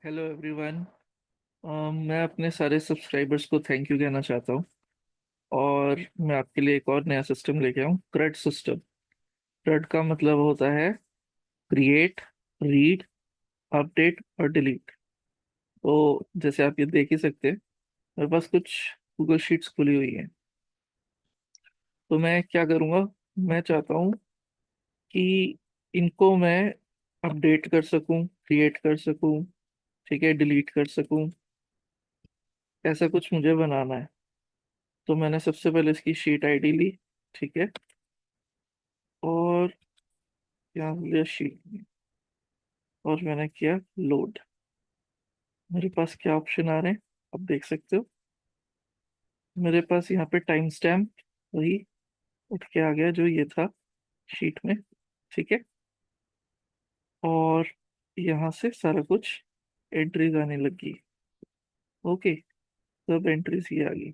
Hello everyone. मैं अपने सारे सब्सक्राइबर्स को थैंक यू कहना चाहता हूँ। और मैं आपके लिए एक और नया सिस्टम लेके आऊँ, CRUD सिस्टम। CRUD का मतलब होता है क्रिएट, रीड, अपडेट और डिलीट। तो जैसे आप ये देख ही सकते हैं, मेरे पास कुछ गूगल शीट्स खुली हुई हैं। तो मैं क्या करूँगा, मैं चाहता हूँ कि इनको मैं अपडेट कर सकूँ, क्रिएट कर सकूँ, ठीक है, डिलीट कर सकूँ। ऐसा कुछ मुझे बनाना है। तो मैंने सबसे पहले इसकी शीट आईडी ली, ठीक है। और यहाँ लिया शीट में, और मैंने किया लोड। मेरे पास क्या ऑप्शन आ रहे हैं आप देख सकते हो। मेरे पास यहाँ पे टाइम स्टैम्प वही उठ के आ गया जो ये था शीट में, ठीक है। और यहाँ से सारा कुछ एंट्रीज आने लगी। ओके, सब एंट्रीज ये आ गई।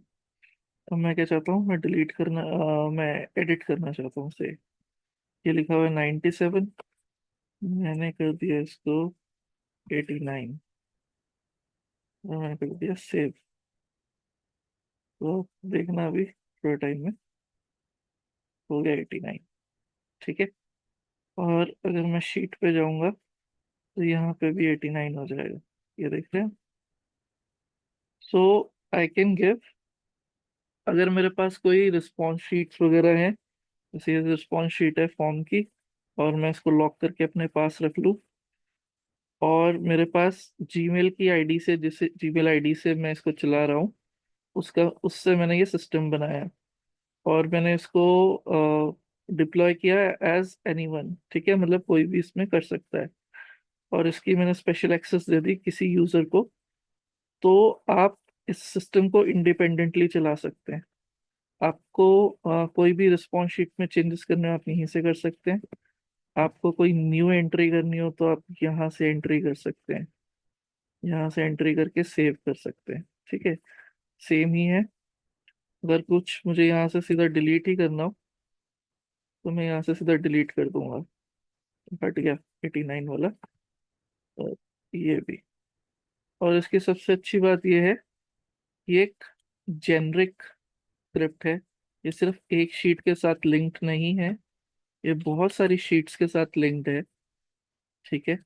अब मैं क्या चाहता हूँ, मैं डिलीट करना मैं एडिट करना चाहता हूँ उसे। ये लिखा हुआ है 97, मैंने कर दिया इसको 89, और मैंने कर दिया सेव। तो देखना अभी थोड़ा टाइम में हो गया 89, ठीक है। और अगर मैं शीट पे जाऊंगा तो यहाँ पे भी 89 हो जाएगा। ये देख रहे हैं। सो आई कैन गिव, अगर मेरे पास कोई रिस्पॉन्स शीट्स वगैरह हैं, जैसे ये रिस्पॉन्स शीट है फॉर्म की, और मैं इसको लॉक करके अपने पास रख लूँ, और मेरे पास जीमेल की आईडी से, जिसे जीमेल आईडी से मैं इसको चला रहा हूँ, उसका उससे मैंने ये सिस्टम बनाया। और मैंने इसको डिप्लॉय किया एज एनीवन, ठीक है, मतलब कोई भी इसमें कर सकता है। और इसकी मैंने स्पेशल एक्सेस दे दी किसी यूजर को। तो आप इस सिस्टम को इंडिपेंडेंटली चला सकते हैं। आपको कोई भी रिस्पॉन्स शीट में चेंजेस करने हो, आप यहीं से कर सकते हैं। आपको कोई न्यू एंट्री करनी हो तो आप यहाँ से एंट्री कर सकते हैं, यहाँ से एंट्री करके सेव कर सकते हैं, ठीक है। सेम ही है। अगर कुछ मुझे यहाँ से सीधा डिलीट ही करना हो तो मैं यहाँ से सीधा डिलीट कर दूंगा। हट गया 89 वाला। और ये भी। और इसकी सबसे अच्छी बात ये है, ये एक जेनरिक स्क्रिप्ट है। ये सिर्फ एक शीट के साथ लिंक्ड नहीं है, ये बहुत सारी शीट्स के साथ लिंक्ड है, ठीक है।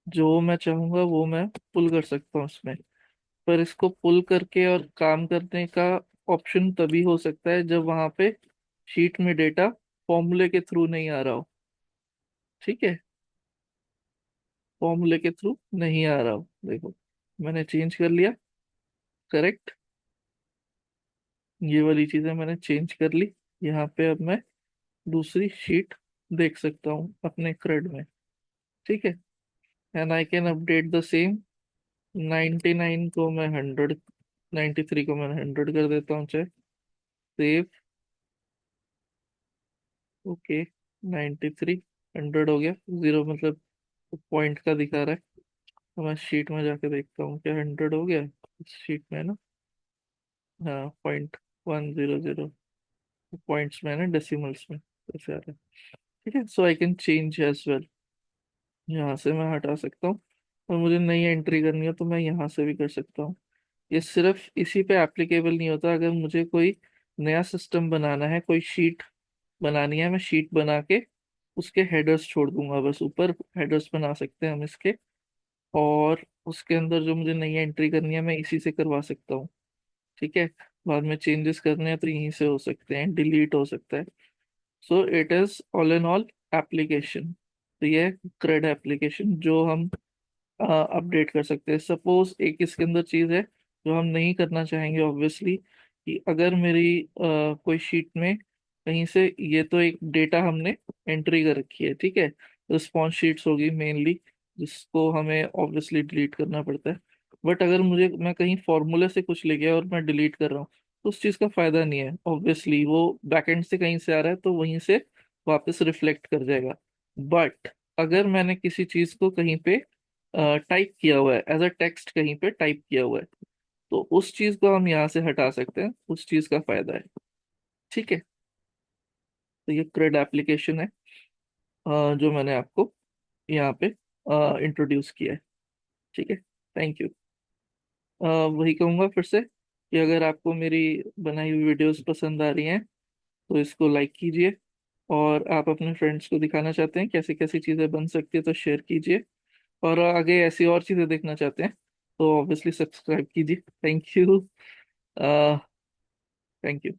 जो मैं चाहूंगा वो मैं पुल कर सकता हूँ इसमें। पर इसको पुल करके और काम करने का ऑप्शन तभी हो सकता है जब वहां पे शीट में डेटा फॉर्मूले के थ्रू नहीं आ रहा हो, ठीक है। फॉर्मूले के थ्रू नहीं आ रहा हो, देखो मैंने चेंज कर लिया, करेक्ट। ये वाली चीजें मैंने चेंज कर ली। यहाँ पे अब मैं दूसरी शीट देख सकता हूँ अपने क्रेड में, ठीक है। And I can update the same. 99 को मैं 100, 93 को मैं 100 कर देता हूँ, चाहे सेव। ओके, 93 100 हो गया। जीरो मतलब पॉइंट का दिखा रहा है। तो मैं शीट में जाके देखता हूँ क्या 100 हो गया इस शीट में ना। हाँ, 0.100 पॉइंट्स में है ना, डेसिमल्स में ऐसे आ रहा है, ठीक है। So I can change as well. यहाँ से मैं हटा सकता हूँ। और मुझे नई एंट्री करनी हो तो मैं यहाँ से भी कर सकता हूँ। ये सिर्फ इसी पे एप्लीकेबल नहीं होता। अगर मुझे कोई नया सिस्टम बनाना है, कोई शीट बनानी है, मैं शीट बना के उसके हेडर्स छोड़ दूंगा, बस ऊपर हेडर्स बना सकते हैं हम इसके। और उसके अंदर जो मुझे नई एंट्री करनी है मैं इसी से करवा सकता हूँ, ठीक है। बाद में चेंजेस करने हैं तो यहीं से हो सकते हैं, डिलीट हो सकता है। So it is all in all application. तो ये क्रेड एप्लीकेशन जो हम अपडेट कर सकते हैं। सपोज एक इसके अंदर चीज है जो हम नहीं करना चाहेंगे ऑब्वियसली, कि अगर मेरी कोई शीट में कहीं से, ये तो एक डेटा हमने एंट्री कर रखी है, ठीक है, रिस्पॉन्स शीट्स होगी मेनली, जिसको हमें ऑब्वियसली डिलीट करना पड़ता है। बट अगर मैं कहीं फॉर्मूले से कुछ ले गया और मैं डिलीट कर रहा हूँ तो उस चीज़ का फायदा नहीं है। ऑब्वियसली वो बैकएंड से कहीं से आ रहा है तो वहीं से वापस रिफ्लेक्ट कर जाएगा। बट अगर मैंने किसी चीज़ को कहीं पे टाइप किया हुआ है, एज अ टेक्स्ट कहीं पे टाइप किया हुआ है, तो उस चीज को हम यहाँ से हटा सकते हैं, उस चीज का फायदा है, ठीक है। तो ये क्रेड एप्लीकेशन है जो मैंने आपको यहाँ पे इंट्रोड्यूस किया है, ठीक है। Thank you. वही कहूँगा फिर से कि अगर आपको मेरी बनाई हुई वीडियोस पसंद आ रही हैं तो इसको लाइक कीजिए, और आप अपने फ्रेंड्स को दिखाना चाहते हैं कैसी कैसी चीज़ें बन सकती है तो शेयर कीजिए, और आगे ऐसी और चीज़ें देखना चाहते हैं तो ऑब्वियसली सब्सक्राइब कीजिए। Thank you. Thank you.